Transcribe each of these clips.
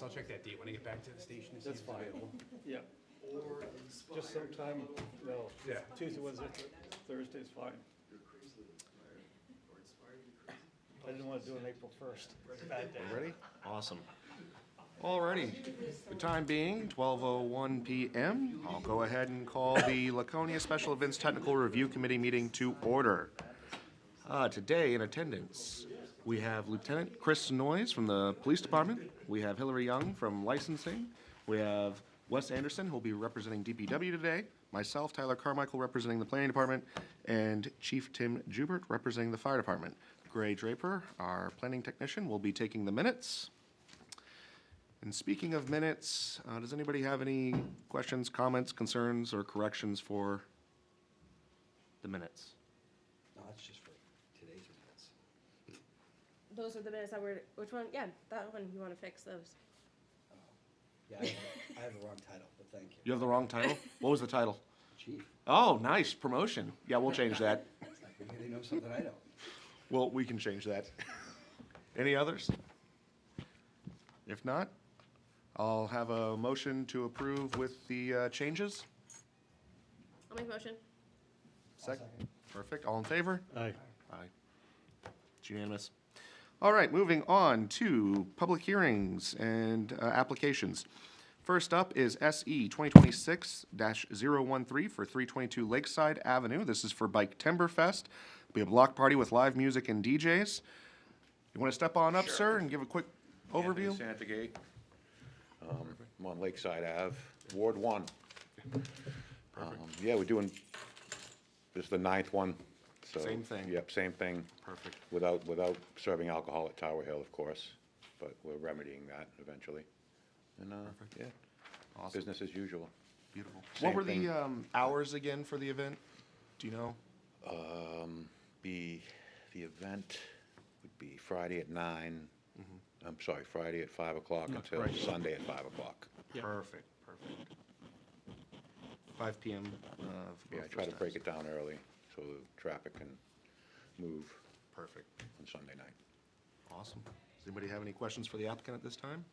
Russ, I'll check that date when I get back to the station to see That's if it's fine. available. Yeah, Or just sometime, no, Yeah. Tuesday, Wednesday, Thursday's fine. I didn't want to do it on April 1st. Bad day. Ready? Awesome. Alrighty, the time being 12:01 p.m., I'll go ahead and call the Laconia Special Events Technical Review Committee meeting to order. Today in attendance, we have Lieutenant Chris Noyes from the Police Department, we have Hillary Young from Licensing, we have Wes Anderson, who will be representing DPW today, myself, Tyler Carmichael, representing the Planning Department, and Chief Tim Jubert, representing the Fire Department. Gray Draper, our planning technician, will be taking the minutes. And speaking of minutes, does anybody have any questions, comments, concerns, or corrections for the minutes? No, that's just for today's minutes. Those are the minutes that were, which one? Yeah, that one, you want to fix those. Yeah, I have the wrong title, but thank you. You have the wrong title? What was the title? Chief, Oh, nice, promotion. Yeah, we'll change that. maybe they know something I don't. Well, we can change that. Any others? If not, I'll have a motion to approve with the changes. I'll make a motion. Second. Perfect. All in favor? Aye. Aye. It's unanimous. All right, moving on to public hearings and applications. First up is SE 2026-013 for 322 Lakeside Avenue. This is for Bike Timber Fest. It'll be a block party with live music and DJs. You want to step on up, sir, and give a quick overview? Anthony Santagate. I'm on Lakeside Ave, Ward 1. Yeah, we're doing, this is the 9th one, so. Same thing. Yep, same thing, Perfect. without serving alcohol at Tower Hill, of course, but we're remedying that eventually. And, yeah, Awesome. business as usual. Beautiful. Same What were the thing. hours again for the event? Do you know? The event would be Friday at 9, I'm sorry, Friday at 5 o'clock until right. Sunday at 5 o'clock. Yeah. Perfect. 5 p.m. Yeah, I try to break it down early so the traffic can move Perfect. on Sunday night. Awesome. Does anybody have any questions for the applicant at this time?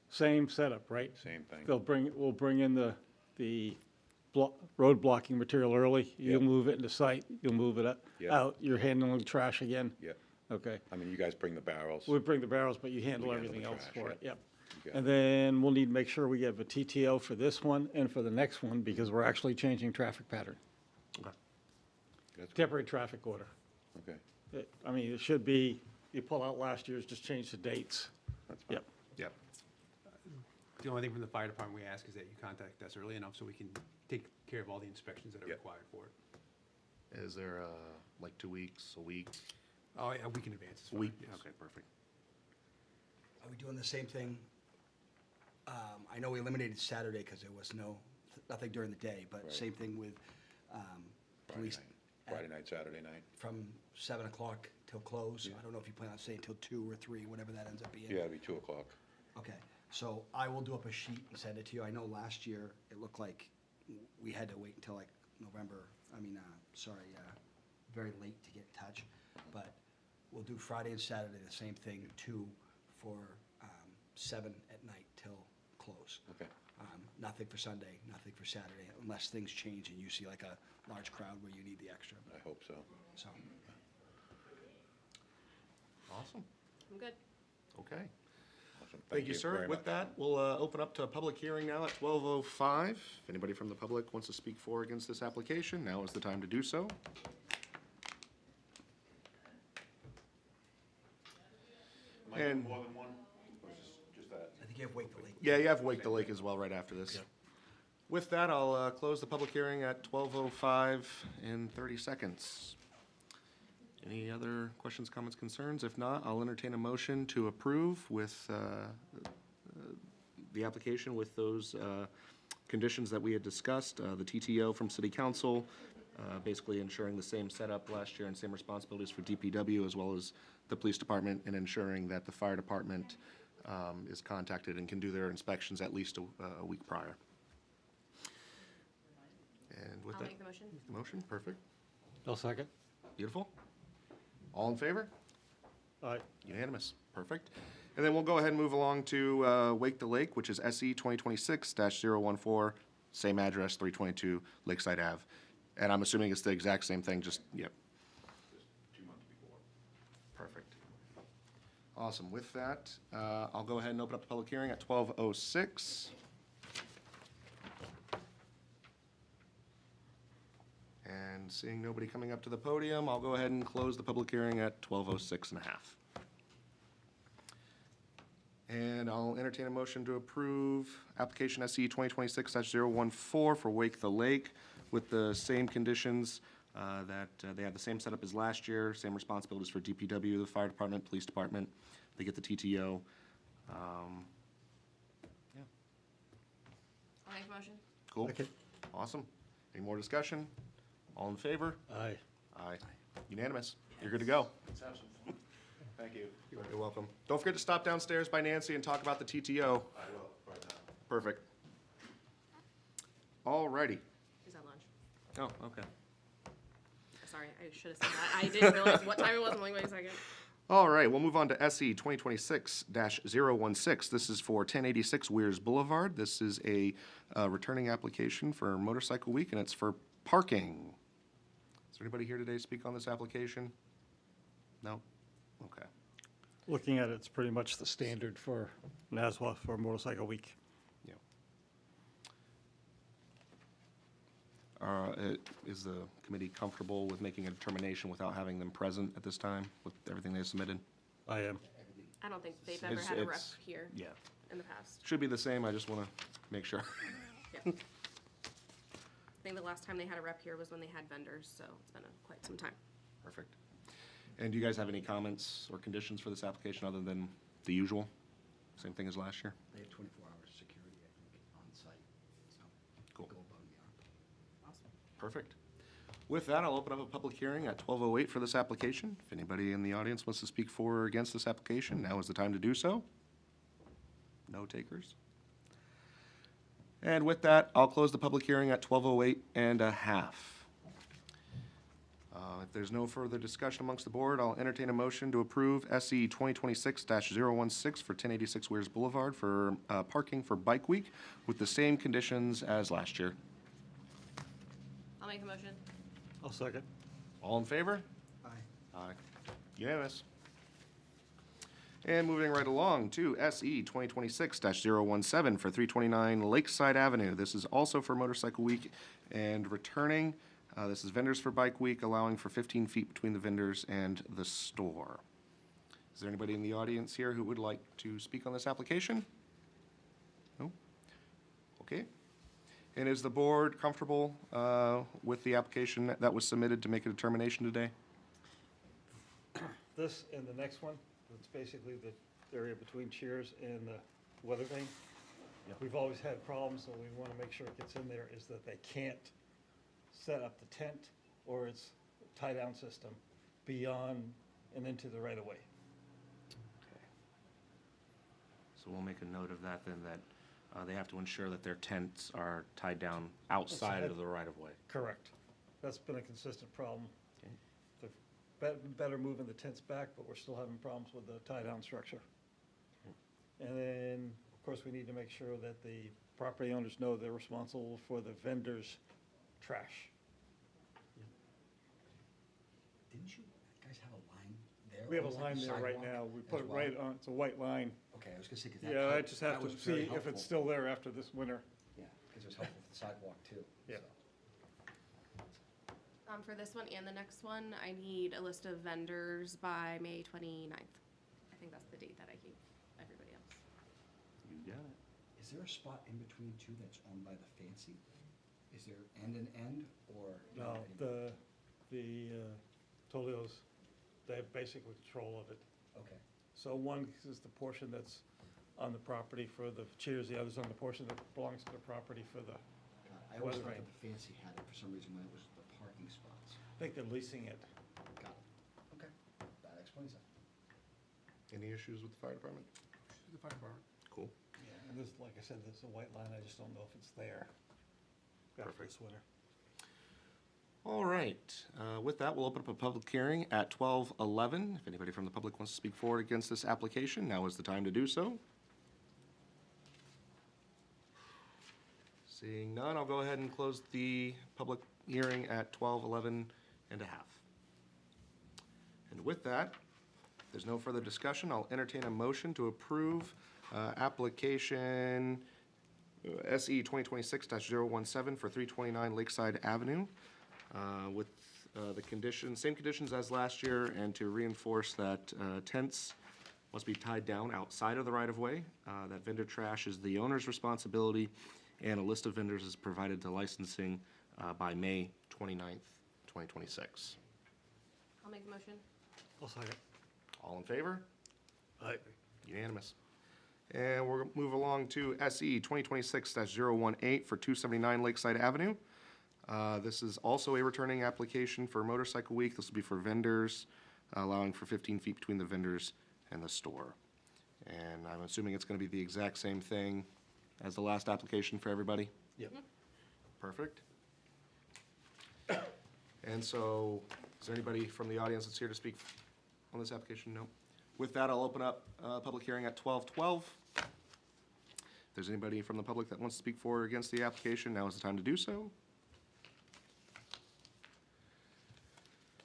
Same setup, right? Same thing. We'll bring in the road blocking material early. You'll Yep. move it into site, you'll move it Yep. out. You're handling the trash again? Yep. Okay. I mean, you guys bring the barrels. We bring the barrels, but you handle We handle everything the else trash, for it, yep. You got And then we'll need to make sure we have a TTO for this one and for the next one, because we're actually changing traffic pattern, Okay. That's good. temporary traffic order. Okay, I mean, it should be, you pull out last year's, just change the dates. that's fine. Yep. Yep. The only thing from the fire department we ask is that you contact us early enough so we can take care of all the inspections that are Yep. required for it. Is there like 2 weeks, a week? Oh, yeah, a week in advance is A fine, week? yes. Okay, perfect. Are we doing the same thing? I know we eliminated Saturday because there was nothing during the day, but Right. same thing with police Friday night, Saturday night. from 7 o'clock till close. I don't know if you plan on staying till 2 or 3, whatever that ends up being. Yeah, it'd be 2 o'clock. Okay, so I will do up a sheet and send it to you. I know last year it looked like we had to wait until like November, very late to get in touch. But we'll do Friday and Saturday, the same thing, 2 for 7 at night till close. Okay. Nothing for Sunday, nothing for Saturday, unless things change and you see like a large crowd where you need the extra. I hope so. So, Awesome. I'm good. Okay. Awesome. Thank you, sir. very With much. that, we'll open up to a public hearing now at 12:05. If anybody from the public wants to speak for or against this application, now is the time to do so. Am I doing And- more than one, or is this just that? I think you have Wake the Lake. Yeah, you have Wake the Lake as well right after this. With that, I'll close the public hearing at 12:05 in 30 seconds. Any other questions, comments, concerns? If not, I'll entertain a motion to approve with the application with those conditions that we had discussed, the TTO from City Council, basically ensuring the same setup last year and same responsibilities for DPW as well as the Police Department, and ensuring that the Fire Department is contacted and can do their inspections at least a week prior. And with I'll that. make the motion. Motion, perfect, I'll second. beautiful. All in favor? Aye. Unanimous, perfect. And then we'll go ahead and move along to Wake the Lake, which is SE 2026-014, same address, 322 Lakeside Ave. And I'm assuming it's the exact same thing, just, yep. Just 2 months before. Perfect. Awesome. With that, I'll go ahead and open up the public hearing at 12:06. And seeing nobody coming up to the podium, I'll go ahead and close the public hearing at 12:06 and a half. And I'll entertain a motion to approve application SE 2026-014 for Wake the Lake with the same conditions that they have the same setup as last year, same responsibilities for DPW, the fire department, police department. They get the TTO. Yeah, I'll make a motion. cool. Okay. Awesome. Any more discussion? All in favor? Aye. Aye. Unanimous. You're good to go. Let's have some fun. Thank you. You're welcome. Don't forget to stop downstairs by Nancy and talk about the TTO. I will, right now. Perfect. All righty. He's at lunch. Oh, okay. Sorry, I should have said that. I didn't realize what time it was. I'm like, wait a second. All right, we'll move on to SE 2026-016. This is for 1086 Weirs Boulevard. This is a returning application for Motorcycle Week, and it's for parking. Is there anybody here today to speak on this application? No? Okay. Looking at it, it's pretty much the standard for NASWA for Motorcycle Week. Yeah. Is the committee comfortable with making a determination without having them present at this time with everything they submitted? I am. I don't think they've ever It's- had a rep it's- here Yeah. in the past. Should be the same, I just want to make sure. Yeah. I think the last time they had a rep here was when they had vendors, so it's been quite some time. Perfect. And do you guys have any comments or conditions for this application other than the usual? Same thing as last year? They have 24 hours security, I think, on site, so. Cool. Go above and beyond. Awesome. Perfect. With that, I'll open up a public hearing at 12:08 for this application. If anybody in the audience wants to speak for or against this application, now is the time to do so. No takers? And with that, I'll close the public hearing at 12:08 and a half. If there's no further discussion amongst the board, I'll entertain a motion to approve SE 2026-016 for 1086 Weirs Boulevard for parking for Bike Week with the same conditions as last year. I'll make a motion. I'll second. All in favor? Aye. Aye. Unanimous. And moving right along to SE 2026-017 for 329 Lakeside Avenue. This is also for Motorcycle Week and returning. This is Vendors for Bike Week, allowing for 15 feet between the vendors and the store. Is there anybody in the audience here who would like to speak on this application? No? Okay. And is the board comfortable with the application that was submitted to make a determination today? This and the next one, it's basically the area between Cheers and the weather vane. We've always had problems, so we want to make sure it gets in there, is that they can't set up the tent or its tie-down system beyond and into the right-of-way. So we'll make a note of that then, that they have to ensure that their tents are tied down outside of the right-of-way. Correct. That's been a consistent problem. Okay. They're better moving the tents back, but we're still having problems with the tie-down structure. And then, of course, we need to make sure that the property owners know they're responsible for the vendors' trash. Didn't you guys have a line there? We have a almost like line there right sidewalk now. We as put it well? right on, it's a white line. Okay, I was gonna say, 'cause that Yeah, I helped- just have that to was very see if helpful. it's still there after this winter. Yeah, because it was helpful for the sidewalk too. Yeah. so. For this one and the next one, I need a list of vendors by May 29th. I think that's the date that I gave everybody else. You got it. Is there a spot in between two that's owned by the Fancy? Is there end and end, or? No, not anymore? the Toledo's, they have basic control of it. Okay, So one is the portion that's on the property for the Cheers, the other's on the portion that belongs to the property for the, got it. I always Weather thought vane. that the Fancy had it for some reason when it was the parking spots. I think they're leasing it. Got it. Okay, that explains that. Any issues with the fire department? The fire department. Cool. Yeah, and this, like I said, there's a white line, I just don't know if it's there after Perfect. this winter. All right, with that, we'll open up a public hearing at 12:11. If anybody from the public wants to speak forward against this application, now is the time to do so. Seeing none, I'll go ahead and close the public hearing at 12:11 and a half. And with that, if there's no further discussion, I'll entertain a motion to approve application SE 2026-017 for 329 Lakeside Avenue with the conditions, same conditions as last year, and to reinforce that tents must be tied down outside of the right-of-way, that vendor trash is the owner's responsibility, and a list of vendors is provided to licensing by May 29th, 2026. I'll make the motion. I'll second. All in favor? Aye. Unanimous. And we'll move along to SE 2026-018 for 279 Lakeside Avenue. This is also a returning application for Motorcycle Week. This will be for vendors, allowing for 15 feet between the vendors and the store. And I'm assuming it's going to be the exact same thing as the last application for everybody? Yep. Perfect. And so, is there anybody from the audience that's here to speak on this application? No. With that, I'll open up a public hearing at 12:12. If there's anybody from the public that wants to speak for or against the application, now is the time to do so.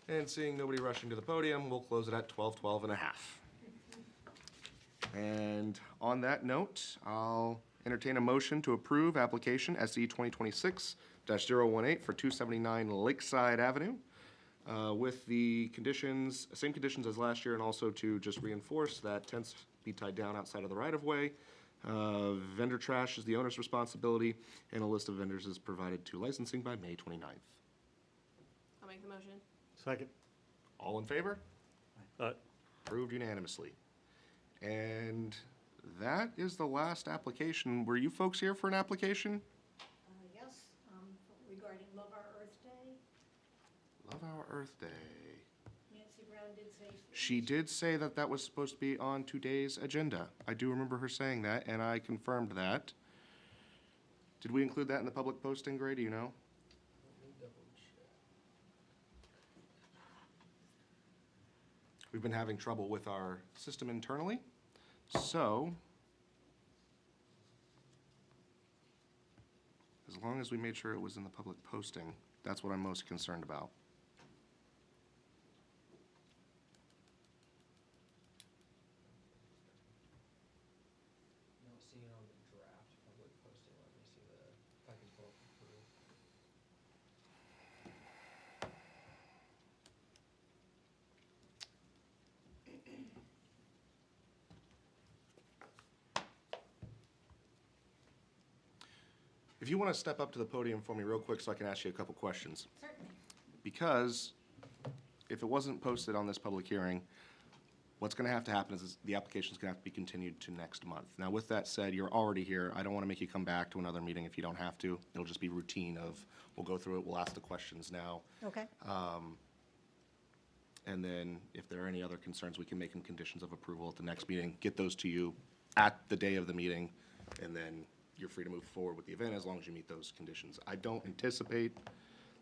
And seeing nobody rushing to the podium, we'll close it at 12:12 and a half. And on that note, I'll entertain a motion to approve application SE 2026-018 for 279 Lakeside Avenue with the conditions, same conditions as last year, and also to just reinforce that tents be tied down outside of the right-of-way. Vendor trash is the owner's responsibility, and a list of vendors is provided to licensing by May 29th. I'll make the motion. Second. All in favor? Aye. Approved unanimously. And that is the last application. Were you folks here for an application? Yes, regarding Love Our Earth Day, Love Our Earth Day. Nancy Brown did say. She did say that that was supposed to be on today's agenda. I do remember her saying that, and I confirmed that. Did we include that in the public posting, Gray? Do you know? We've been having trouble with our system internally, so as long as we made sure it was in the public posting, that's what I'm most concerned about. Not seeing it on the draft public posting, let me see if I can pull up the proof. If you want to step up to the podium for me real quick so I can ask you a couple questions. Certainly. Because if it wasn't posted on this public hearing, what's going to have to happen is the application's going to have to be continued to next month. Now, with that said, you're already here. I don't want to make you come back to another meeting if you don't have to. It'll just be routine of, we'll go through it, we'll ask the questions now. Okay. And then if there are any other concerns, we can make them conditions of approval at the next meeting, get those to you at the day of the meeting, and then you're free to move forward with the event as long as you meet those conditions. I don't anticipate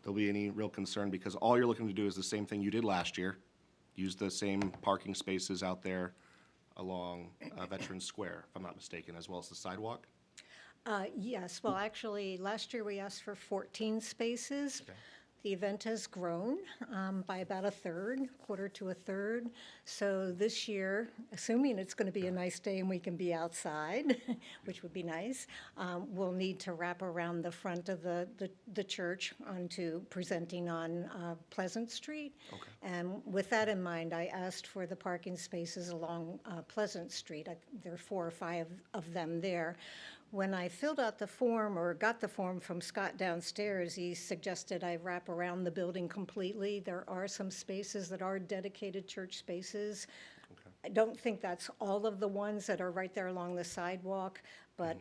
there'll be any real concern because all you're looking to do is the same thing you did last year. Use the same parking spaces out there along Veterans Square, if I'm not mistaken, as well as the sidewalk. Yes, well, actually, last year we asked for 14 spaces. Okay. The event has grown by about a third, quarter to a third. So this year, assuming it's going to be a nice day and we can be outside, which would be nice, we'll need to wrap around the front of the church onto presenting on Pleasant Street. Okay. And with that in mind, I asked for the parking spaces along Pleasant Street. There are 4 or 5 of them there. When I filled out the form, or got the form from Scott downstairs, he suggested I wrap around the building completely. There are some spaces that are dedicated church spaces. Okay. I don't think that's all of the ones that are right there along the sidewalk, but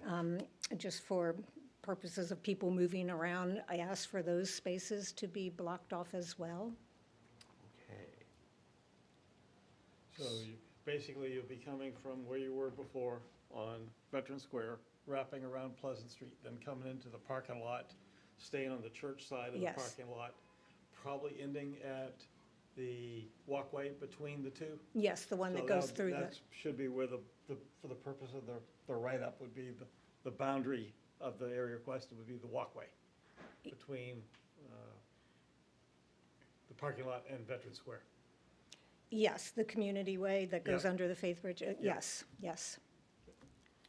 just for purposes of people moving around, I asked for those spaces to be blocked off as well. Okay. So basically, you'll be coming from where you were before on Veterans Square, wrapping around Pleasant Street, then coming into the parking lot, staying on the church side of the Yes. parking lot, probably ending at the walkway between the two. Yes, the one So that goes through the, that should be where for the purpose of the write-up would be the boundary of the area requested would be the walkway between the parking lot and Veterans Square. yes, the community way that goes Yeah. under the Faith Bridge. Yes, yes.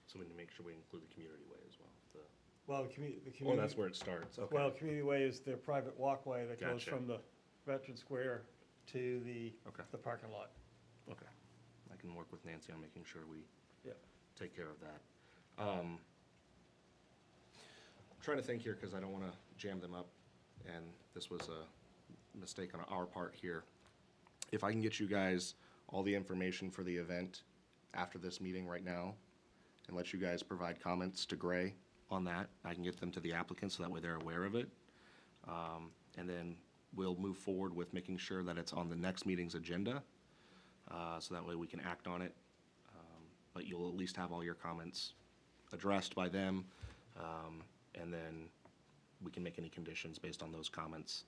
So we need to make sure we include the community way as well. Well, the community. Oh, that's where it starts, okay. Well, community way is their private walkway that goes Gotcha. from the Veterans Square to Okay. the parking lot. Okay. I can work with Nancy on making sure we Yeah. take care of that. Trying to think here, because I don't want to jam them up, and this was a mistake on our part here. If I can get you guys all the information for the event after this meeting right now, and let you guys provide comments to Gray on that, I can get them to the applicants, so that way they're aware of it. And then we'll move forward with making sure that it's on the next meeting's agenda, so that way we can act on it. But you'll at least have all your comments addressed by them, and then we can make any conditions based on those comments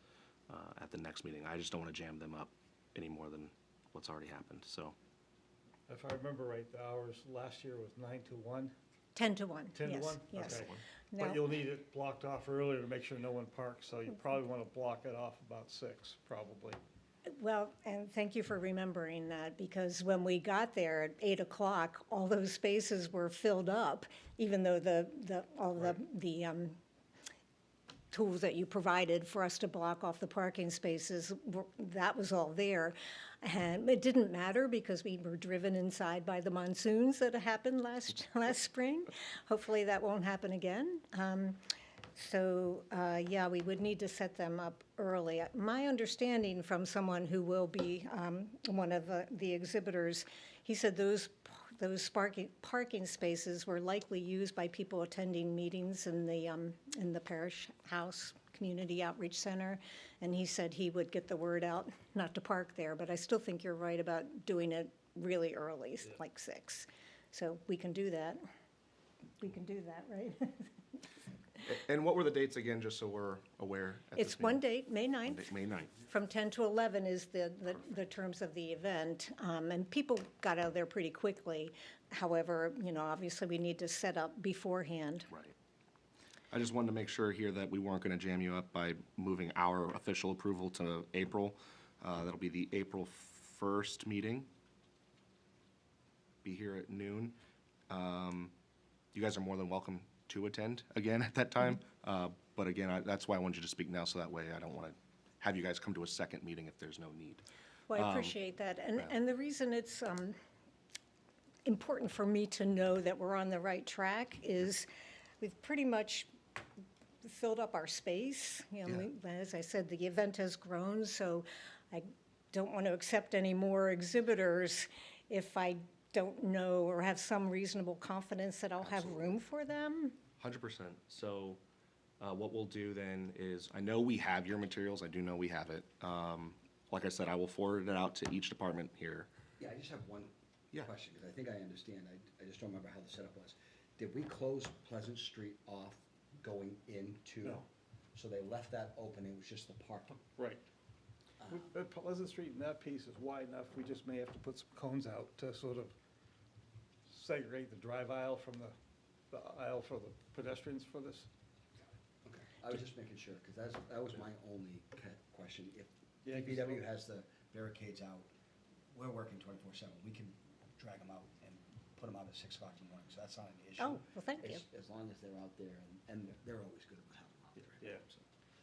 at the next meeting. I just don't want to jam them up any more than what's already happened, so. If I remember right, the hours last year was 9 to 1, 10 to 1. 10 to yes, 1? Yes. Okay. Now- But you'll need it blocked off earlier to make sure no one parks, so you probably want to block it off about 6, probably. Well, and thank you for remembering that, because when we got there at 8 o'clock, all those spaces were filled up, even though all the tools that you provided for us to block off the parking spaces, that was all there. And it didn't matter because we were driven inside by the monsoons that happened last spring. Hopefully that won't happen again. Yeah, we would need to set them up early. My understanding from someone who will be one of the exhibitors, he said those parking spaces were likely used by people attending meetings in the parish house community outreach center, and he said he would get the word out not to park there. But I still think you're right about doing it really early, like 6. So we can do that. We can do that, right? And what were the dates again, just so we're aware? at this It's one meeting? date, May 9th. May 9th. From 10 to 11 is the terms of the event, and people got out of there pretty quickly. However, obviously, we need to set up beforehand. Right. I just wanted to make sure here that we weren't going to jam you up by moving our official approval to April. That'll be the April 1st meeting. Be here at noon. You guys are more than welcome to attend again at that time. But again, that's why I wanted you to speak now, so that way I don't want to have you guys come to a second meeting if there's no need. Well, I appreciate that. And the reason it's important for me to know that we're on the right track is we've pretty much filled up our space. As I said, the event has grown, so I don't want to accept any more exhibitors if I don't know or have some reasonable confidence that I'll have room for them. 100%. So what we'll do then is, I know we have your materials. I do know we have it. Like I said, I will forward it out to each department here. Yeah, I just have one Yeah. question, because I think I understand. I just don't remember how the setup was. Did we close Pleasant Street off going into? No. So they left that open, it was just the parking? Right. Pleasant Street and that piece is wide enough, we just may have to put some cones out to sort of segregate the drive aisle from the aisle for the pedestrians for this. Okay, I was just making sure, because that was my only question. If Yeah, 'cause DPW has the barricades out, we're working 24/7. We can drag them out and put them out at 6 o'clock in the morning, so that's not an issue. Oh, well, thank you. As long as they're out there, and they're always good about having them out there. Yeah.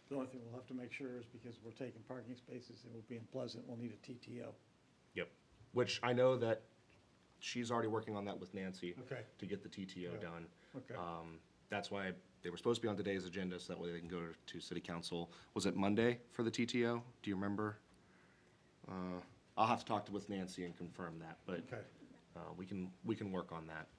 The only thing we'll have to make sure is because we're taking parking spaces and we'll be in Pleasant, we'll need a TTO. Yep. Which I know that she's already working on that with Nancy. Okay. To get the TTO Yeah. done. Okay. That's why they were supposed to be on today's agenda, so that way they can go to city council. Was it Monday for the TTO? Do you remember? I'll have to talk with Nancy and confirm that, but Okay. we can work on that.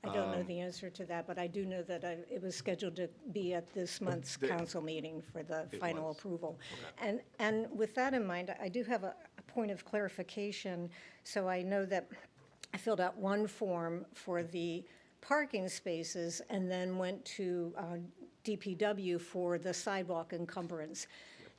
I don't know the answer to that, but I do know that it was scheduled to be at this month's council meeting for the It final was. approval. And with that in mind, I do have a point of clarification. So I know that I filled out one form for the parking spaces and then went to DPW for the sidewalk encumbrance.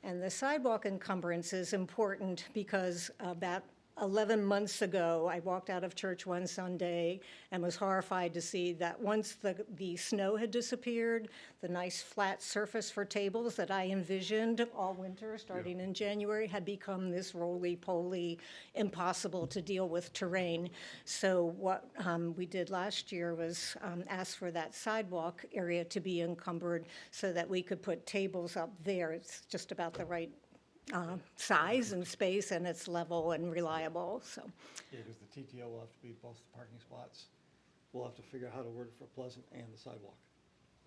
And the sidewalk encumbrance is important because about 11 months ago, I walked out of church one Sunday and was horrified to see that once the snow had disappeared, the nice flat surface for tables that I envisioned all winter, starting in January, had become this roly-poly, impossible to deal with terrain. So what we did last year was ask for that sidewalk area to be encumbered so that we could put tables up there. It's just about the right size and space, and it's level and reliable, so. Yeah, because the TTO will have to be both the parking spots. We'll have to figure out how to word it for Pleasant and the sidewalk.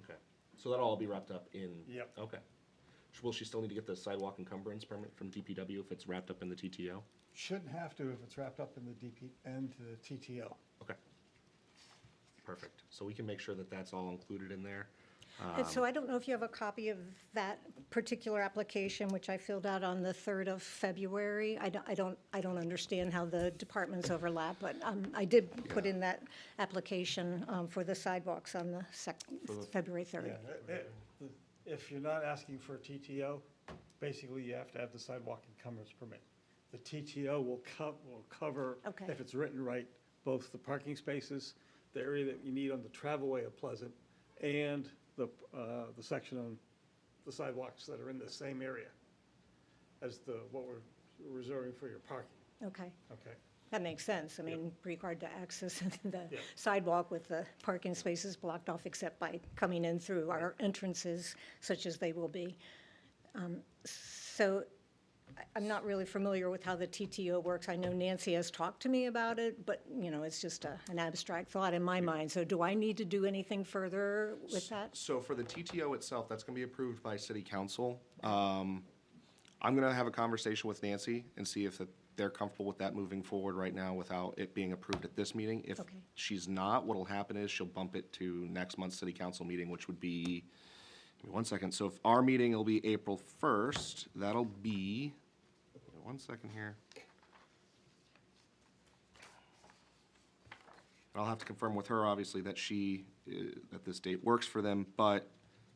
Okay, so that'll all be wrapped up in? Yep. Okay. Will she still need to get the sidewalk encumbrance permit from DPW if it's wrapped up in the TTO? Shouldn't have to if it's wrapped up in the DP and the TTO. Okay. Perfect. So we can make sure that that's all included in there. And so I don't know if you have a copy of that particular application, which I filled out on the 3rd of February. I don't understand how the departments overlap, but I did put in that application for the sidewalks on the February 3rd. Yeah, if you're not asking for a TTO, basically you have to have the sidewalk encumbrance permit. The TTO will cover, Okay. if it's written right, both the parking spaces, the area that you need on the travelway of Pleasant, and the section on the sidewalks that are in the same area as what we're reserving for your parking, Okay, okay? that makes sense. I mean, pretty hard to access the Yeah. sidewalk with the parking spaces blocked off except by coming in through our entrances, such as they will be. So I'm not really familiar with how the TTO works. I know Nancy has talked to me about it, but, it's just an abstract thought in my mind. So do I need to do anything further with that? So for the TTO itself, that's gonna be approved by city council. I'm gonna have a conversation with Nancy and see if they're comfortable with that moving forward right now without it being approved at this meeting. If Okay. she's not, what'll happen is she'll bump it to next month's city council meeting, which would be, give me 1 second. So if our meeting will be April 1st, that'll be, 1 second here. I'll have to confirm with her, obviously, that that this date works for them, but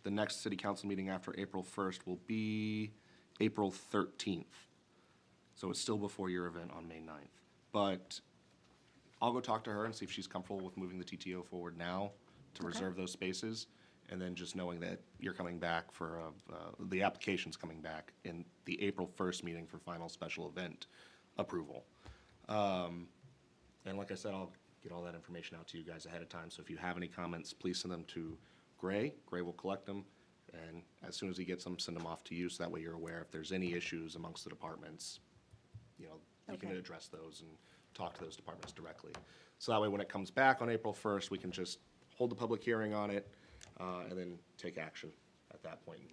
the next city council meeting after April 1st will be April 13th. So it's still before your event on May 9th. But I'll go talk to her and see if she's comfortable with moving the TTO forward now to reserve those spaces. And then just knowing that you're coming back for, the application's coming back in the April 1st meeting for final special event approval. And like I said, I'll get all that information out to you guys ahead of time. So if you have any comments, please send them to Gray. Gray will collect them. And as soon as he gets them, send them off to you. So that way you're aware if there's any issues amongst the departments, you can Okay. address those and talk to those departments directly. So that way, when it comes back on April 1st, we can just hold the public hearing on it, and then take action at that point and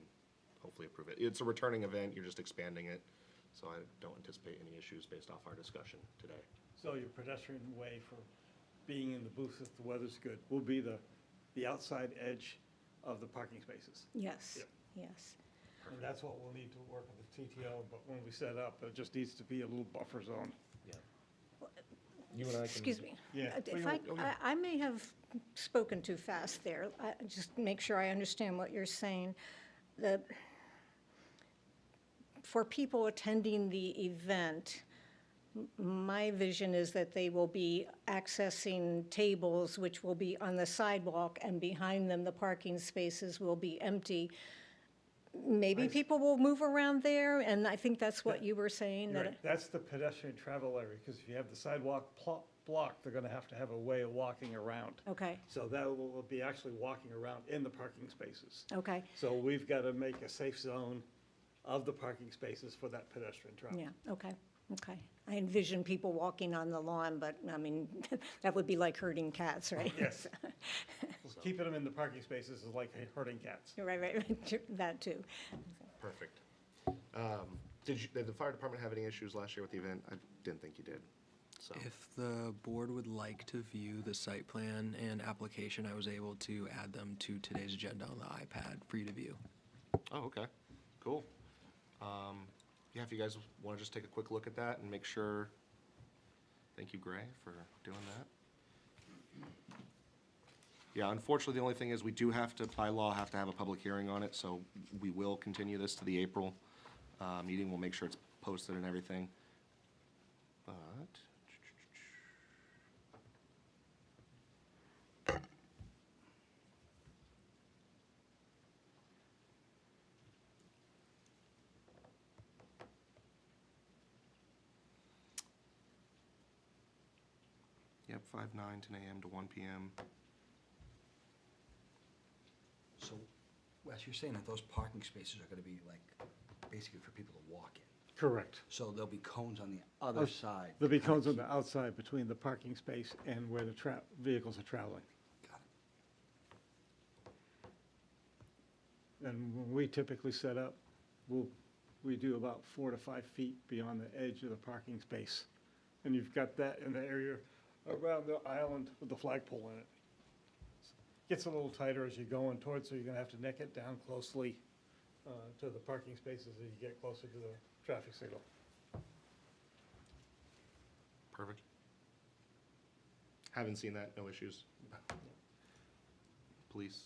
hopefully approve it. It's a returning event, you're just expanding it, so I don't anticipate any issues based off our discussion today. So your pedestrian way for being in the booth if the weather's good will be the outside edge of the parking spaces. Yes, Yep. yes. And that's what we'll need to work with the TTO, but when we set up, it just needs to be a little buffer zone. Yeah. You and I can. Excuse me. Yeah. If I may have spoken too fast there. Just make sure I understand what you're saying. For people attending the event, my vision is that they will be accessing tables which will be on the sidewalk, and behind them, the parking spaces will be empty. Maybe people will move around there, and I think that's what you were saying. You're That right. That's the pedestrian travel area, because if you have the sidewalk blocked, they're gonna have a way of walking around. Okay, So that will be actually walking around in the parking spaces. okay, So we've got to make a safe zone of the parking spaces for that pedestrian travel. yeah, okay, okay. I envision people walking on the lawn, but, I mean, that would be like herding cats, right? Yes. Keeping them in the parking spaces is like herding cats. Right, right, that too. Perfect. Did the fire department have any issues last year with the event? I didn't think you did, so. If the board would like to view the site plan and application, I was able to add them to today's agenda on the iPad for you to view. Oh, okay, cool. Yeah, if you guys want to just take a quick look at that and make sure, thank you, Gray, for doing that. Yeah, unfortunately, the only thing is we do have to, by law, have to have a public hearing on it, so we will continue this to the April meeting. We'll make sure it's posted and everything. But, yep, 5/9, 10 a.m. to 1 p.m. So, Wes, you're saying that those parking spaces are gonna be like, basically for people to walk in? Correct. So there'll be cones on the other side? There'll be cones on the outside between the parking space and where the vehicles are traveling. Got it. And when we typically set up, we do about 4 to 5 feet beyond the edge of the parking space. And you've got that in the area around the island with the flagpole in it. Gets a little tighter as you're going towards, so you're gonna have to neck it down closely to the parking spaces as you get closer to the traffic signal. Perfect. Haven't seen that, no issues. Police,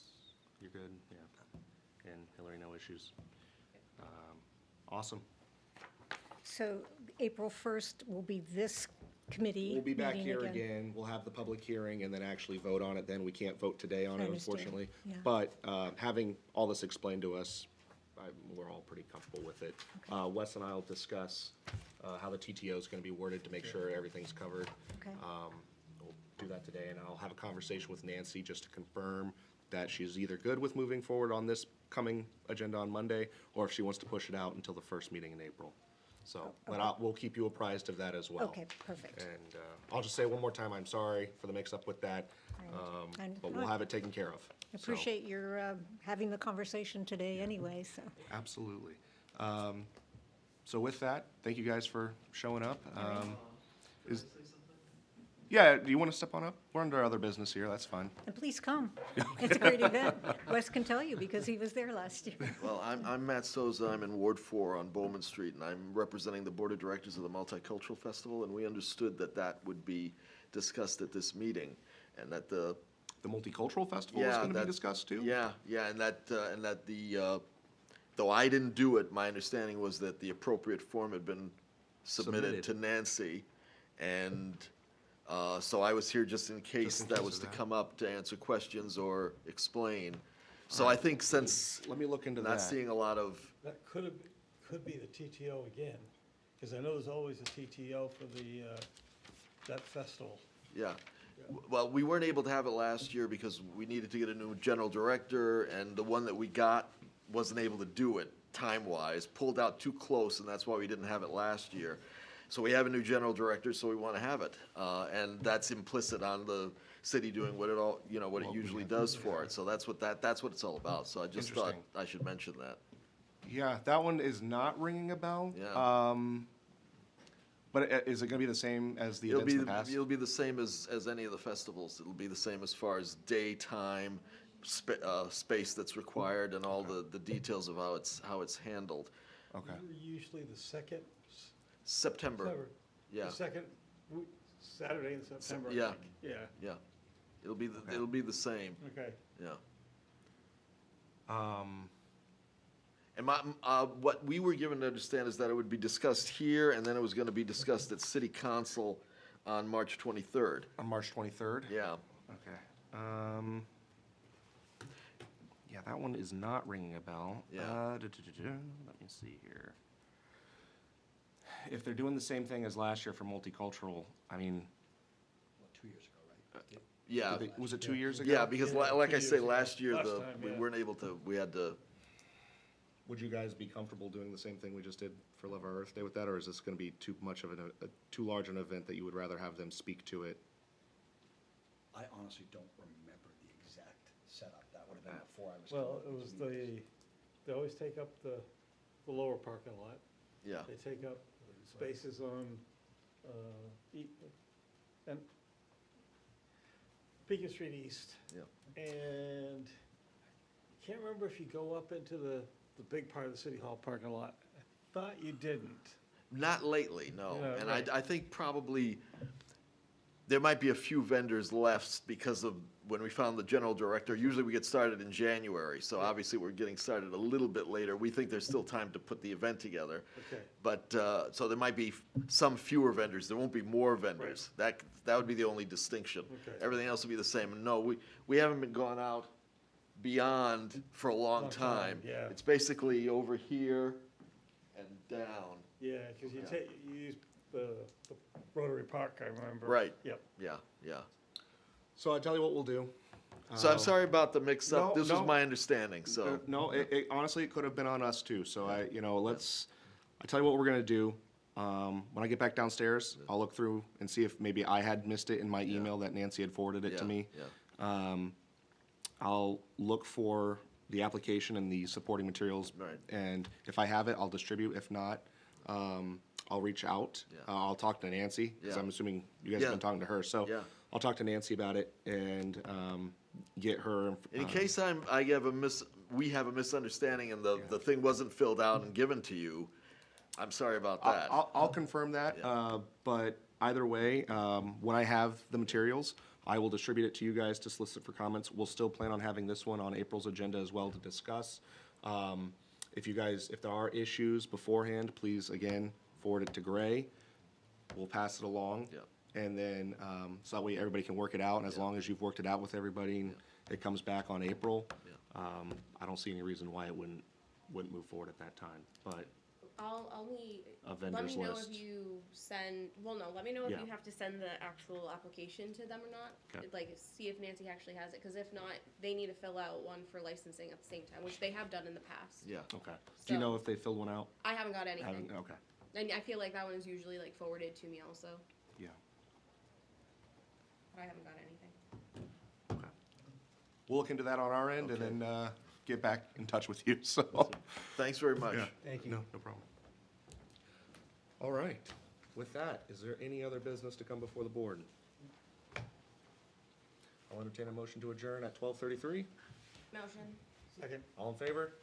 you're good, yeah. And Hillary, no issues. Awesome. So April 1st will be this committee We'll be back meeting here again. We'll have the public hearing and then actually vote on it then. We can't vote today on I it, understand, unfortunately. yeah. But having all this explained to us, we're all pretty comfortable with it. Wes and I will discuss how the TTO is going to be worded to make sure everything's covered. Okay. We'll do that today, and I'll have a conversation with Nancy just to confirm that she's either good with moving forward on this coming agenda on Monday, or if she wants to push it out until the first meeting in April. So, but we'll keep you apprised of that as well. Okay, perfect. And I'll just say one more time, I'm sorry for the mix-up with that, And but we'll have it taken care of. I So, appreciate your having the conversation today anyway, so. absolutely. So with that, thank you guys for showing up. Yeah, do you want to step on up? We're under other business here, that's fine. And please come. It's a great event. Wes can tell you because he was there last year. Well, I'm Matt Souza. I'm in Ward 4 on Bowman Street, and I'm representing the Board of Directors of the Multicultural Festival, and we understood that that would be discussed at this meeting, and that the. The multicultural festival is Yeah, going to be that- discussed too? Yeah, and that the, though I didn't do it, my understanding was that the appropriate form had been submitted to Nancy, and so I was here just in case in that case was of to that. come up to answer questions or explain. So I think since Let me look into that. not seeing a lot of. That could be the TTO again, because I know there's always a TTO for that festival. Yeah. Well, we weren't able to have it last year because we needed to get a new general director, and the one that we got wasn't able to do it time-wise, pulled out too close, and that's why we didn't have it last year. So we have a new general director, so we want to have it. And that's implicit on the city doing what it usually does for it. So that's what it's all about. So I just thought Interesting. I should mention that. Yeah, that one is not ringing a bell. Yeah. But is it going to be the same as the It'll events be, in the past? it'll be the same as any of the festivals. It'll be the same as far as daytime, space that's required and all the details of how it's handled. Okay. Usually the second. September, yeah, The second Saturday in September. I yeah. think. Yeah, yeah. It'll be the same, okay. yeah. Um, And what we were given to understand is that it would be discussed here, and then it was gonna be discussed at city council on March 23rd. on March 23rd? Yeah, Okay. Yeah, that one is not ringing a bell. Yeah. Let me see here. If they're doing the same thing as last year for multicultural, I mean, What, 2 years ago, right? yeah, was it 2 years ago? yeah, because Yeah, like 2 I say, years ago. last year, Last time, we yeah. weren't able to, we had to, Would you guys be comfortable doing the same thing we just did for Love Our Earth Day with that, or is this gonna be too much of too large an event that you would rather have them speak to it? I honestly don't remember the exact setup. That would have been before I was. Well, it was they always take up the lower parking lot. yeah. They take up spaces on, and Beacon Street East. Yeah. And can't remember if you go up into the big part of the City Hall parking lot. I thought you didn't. Not lately, no. Yeah, And right. I think probably there might be a few vendors left because of when we found the general director. Usually we get started in January, so obviously we're getting started a little bit later. We think there's still time to put the event together. Okay. But, so there might be some fewer vendors. There won't be more vendors. That would be the only distinction. Okay. Everything else will be the same. And no, we haven't been gone out beyond for a long Long time, time. yeah. It's basically over here and down. Yeah, because you use the Rotary Park, I remember. Right. Yep. Yeah, yeah. So I tell you what we'll do. So I'm sorry about the mix-up. no, This was no. my understanding, so. No, honestly, it could have been on us too, so I tell you what we're gonna do. When I get back downstairs, I'll look through and see if maybe I had missed it in my email that Nancy had forwarded it to Yeah, me. yeah. I'll look for the application and the supporting materials. Right. And if I have it, I'll distribute. If not, I'll reach out. Yeah. I'll talk to Nancy, because Yeah. I'm assuming you guys have Yeah. been talking to her. So Yeah. I'll talk to Nancy about it and get her. In case we have a misunderstanding and the thing wasn't filled out and given to you, I'm sorry about that. I'll confirm that, Yeah. but either way, when I have the materials, I will distribute it to you guys to solicit for comments. We'll still plan on having this one on April's agenda as well to discuss. If there are issues beforehand, please, again, forward it to Gray. We'll pass it along. Yeah. And then, so that way everybody can work it out, and as long as you've worked it out with everybody and it comes back on April, I don't see any reason why it wouldn't move forward at that time, but. I'll need, A let vendor's me know list. if you let me know if Yeah. you have to send the actual application to them or not. Okay. Like, see if Nancy actually has it, because if not, they need to fill out one for licensing at the same time, which they have done in the past. Yeah. Okay. Do you So- know if they filled one out? I haven't got anything. Haven't, okay, And I feel like that one is usually like forwarded to me also, yeah, but I haven't got anything. okay. We'll look into that on our end and Okay. then, get back in touch with you, so. Thanks very much. Yeah. Thank you. No problem. All right. With that, is there any other business to come before the board? I'll entertain a motion to adjourn at 12:33. Motion. Second. All in favor?